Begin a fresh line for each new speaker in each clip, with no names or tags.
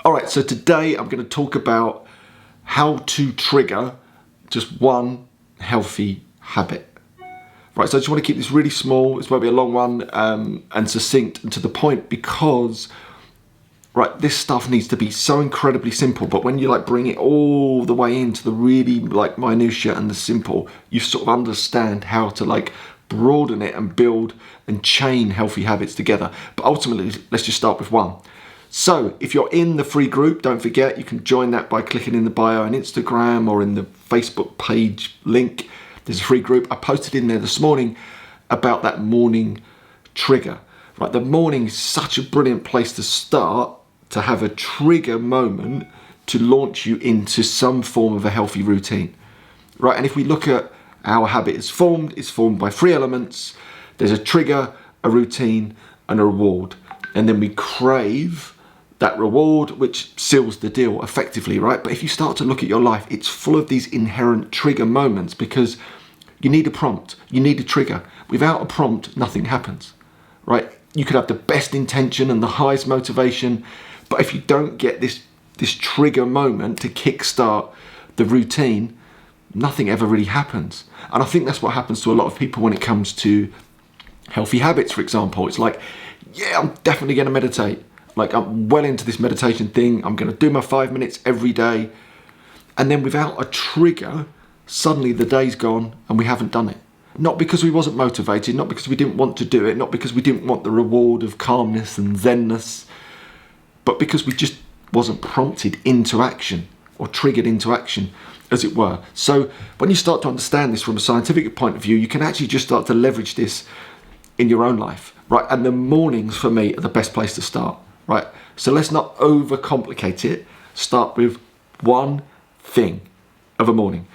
All right, so today I'm going to talk about how to trigger just one healthy habit. Right, so I just want to keep this really small. This won't be a long one, and succinct and to the point, because right, this stuff needs to be so incredibly simple. But when you bring it all the way into the really minutiae and the simple, you sort of understand how to broaden it and build and chain healthy habits together. But ultimately, let's just start with one. So if you're in the free group, don't forget you can join that by clicking in the bio on Instagram or in the Facebook page link. There's a free group. I posted in there this morning about that morning trigger. Right, the morning is such a brilliant place to start, to have a trigger moment to launch you into some form of a healthy routine. Right, and if we look at how a habit is formed, it's formed by three elements. There's a trigger, a routine, and a reward. And then we crave that reward, which seals the deal effectively, right? But if you start to look at your life, it's full of these inherent trigger moments, because you need a prompt, you need a trigger. Without a prompt, nothing happens, right? You could have the best intention and the highest motivation, but if you don't get this trigger moment to kickstart the routine, nothing ever really happens. And I think that's what happens to a lot of people when it comes to healthy habits, for example. It's like, yeah, I'm definitely going to meditate. I'm well into this meditation thing. I'm going to do my 5 minutes every day. And then without a trigger, suddenly the day's gone and we haven't done it. Not because we wasn't motivated, not because we didn't want to do it, not because we didn't want the reward of calmness and zenness, but because we just wasn't prompted into action or triggered into action, as it were. So when you start to understand this from a scientific point of view, you can actually just start to leverage this in your own life, right? And the mornings for me are the best place to start, right? So let's not overcomplicate it. Start with one thing of a morning,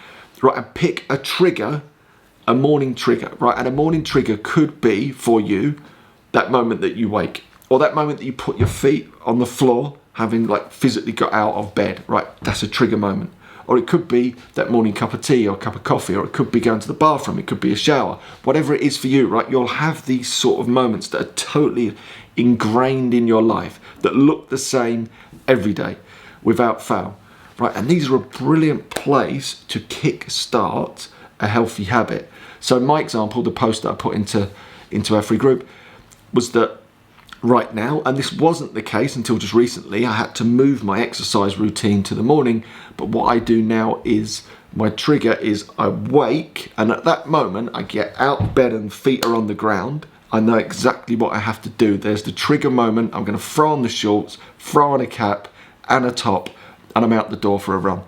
right? And pick a trigger, a morning trigger, right? And a morning trigger could be for you that moment that you wake, or that moment that you put your feet on the floor, having physically got out of bed, right? That's a trigger moment. Or it could be that morning cup of tea or cup of coffee, or it could be going to the bathroom, it could be a shower. Whatever it is for you, right? You'll have these sort of moments that are totally ingrained in your life that look the same every day without fail, right? And these are a brilliant place to kick-start a healthy habit. So my example, the post that I put into our free group, was that right now, and this wasn't the case until just recently, I had to move my exercise routine to the morning. But what I do now is, my trigger is I wake, and at that moment I get out of bed and feet are on the ground. I know exactly what I have to do. There's the trigger moment. I'm going to throw on the shorts, throw on a cap and a top, and I'm out the door for a run.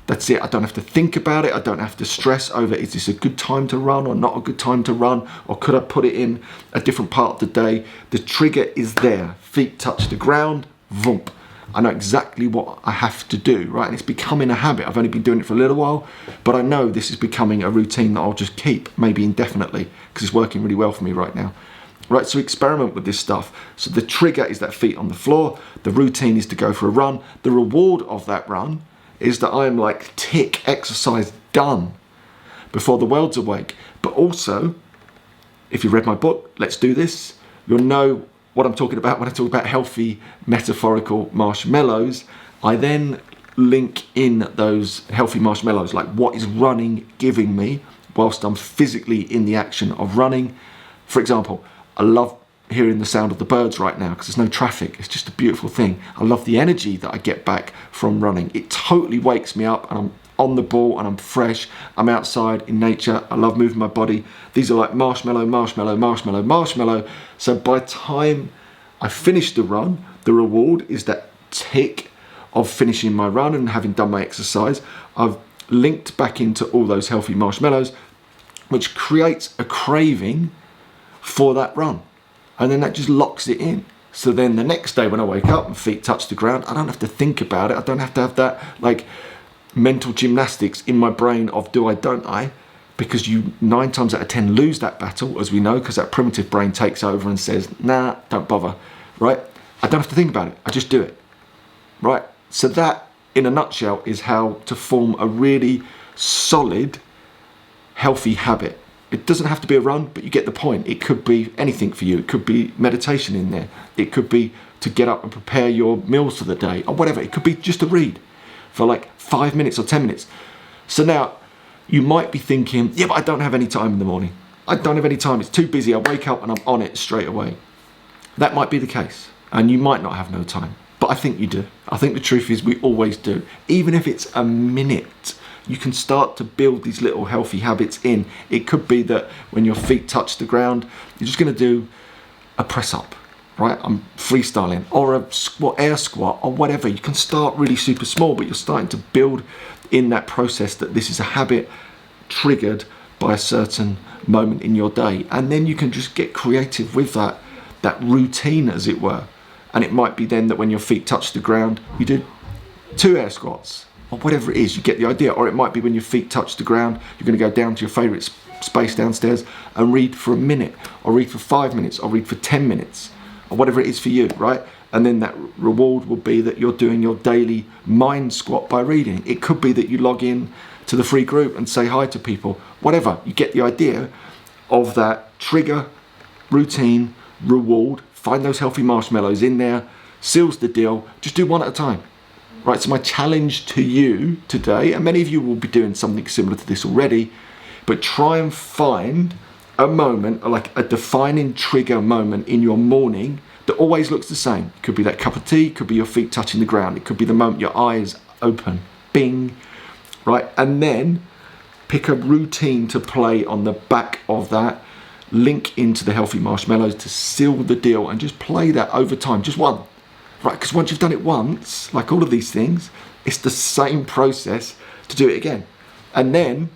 That's it. I don't have to think about it. I don't have to stress over, is this a good time to run or not a good time to run? Or could I put it in a different part of the day? The trigger is there. Feet touch the ground, voomp. I know exactly what I have to do, right? And it's becoming a habit. I've only been doing it for a little while, but I know this is becoming a routine that I'll just keep, maybe indefinitely, because it's working really well for me right now. Right, so experiment with this stuff. So the trigger is that feet on the floor. The routine is to go for a run. The reward of that run is that I'm tick, exercise done before the world's awake. But also, if you read my book, Let's Do This, you'll know what I'm talking about when I talk about healthy metaphorical marshmallows. I then link in those healthy marshmallows, what is running giving me whilst I'm physically in the action of running. For example, I love hearing the sound of the birds right now because there's no traffic. It's just a beautiful thing. I love the energy that I get back from running. It totally wakes me up and I'm on the ball and I'm fresh. I'm outside in nature. I love moving my body. These are marshmallow, marshmallow, marshmallow, marshmallow. So by the time I finish the run, the reward is that tick of finishing my run and having done my exercise. I've linked back into all those healthy marshmallows, which creates a craving for that run. And then that just locks it in. So then the next day when I wake up and feet touch the ground, I don't have to think about it. I don't have to have that mental gymnastics in my brain of do I, don't I? Because you 9 times out of 10 lose that battle, as we know, because that primitive brain takes over and says, nah, don't bother, right? I don't have to think about it. I just do it, right? So that, in a nutshell, is how to form a really solid, healthy habit. It doesn't have to be a run, but you get the point. It could be anything for you. It could be meditation in there. It could be to get up and prepare your meals for the day or whatever. It could be just to read for like 5 minutes or 10 minutes. So now you might be thinking, yeah, but I don't have any time in the morning. I don't have any time. It's too busy. I wake up and I'm on it straight away. That might be the case. And you might not have no time. But I think you do. I think the truth is we always do. Even if it's a minute, you can start to build these little healthy habits in. It could be that when your feet touch the ground, you're just going to do a press up, right? I'm freestyling, or a squat, air squat, or whatever. You can start really super small, but you're starting to build in that process that this is a habit triggered by a certain moment in your day. And then you can just get creative with that routine, as it were. And it might be then that when your feet touch the ground, you do 2 air squats, or whatever it is, you get the idea. Or it might be when your feet touch the ground, you're going to go down to your favorite space downstairs and read for a minute, or read for 5 minutes, or read for 10 minutes, or whatever it is for you, right? And then that reward will be that you're doing your daily mind squat by reading. It could be that you log in to the free group and say hi to people, whatever. You get the idea of that trigger, routine, reward. Find those healthy marshmallows in there, seals the deal. Just do one at a time. Right, so my challenge to you today, and many of you will be doing something similar to this already, but try and find a moment, like a defining trigger moment in your morning that always looks the same. It could be that cup of tea, it could be your feet touching the ground, it could be the moment your eyes open, bing, right? And then pick a routine to play on the back of that, link into the healthy marshmallows to seal the deal, and just play that over time, just one. Right, because once you've done it once, like all of these things, it's the same process to do it again. And then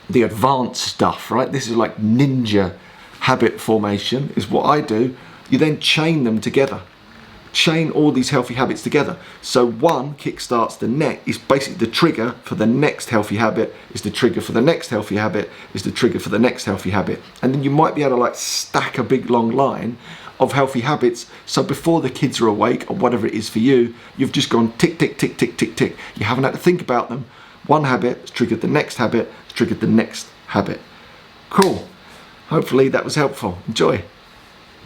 the advanced stuff, right? This is like ninja habit formation is what I do. You then chain them together. Chain all these healthy habits together. So one kickstarts the next, is basically the trigger for the next healthy habit, is the trigger for the next healthy habit, is the trigger for the next healthy habit. And then you might be able to like stack a big long line of healthy habits. So before the kids are awake or whatever it is for you, you've just gone tick, tick, tick, tick, tick, tick. You haven't had to think about them. One habit has triggered the next habit, has triggered the next habit. Cool. Hopefully that was helpful. Enjoy.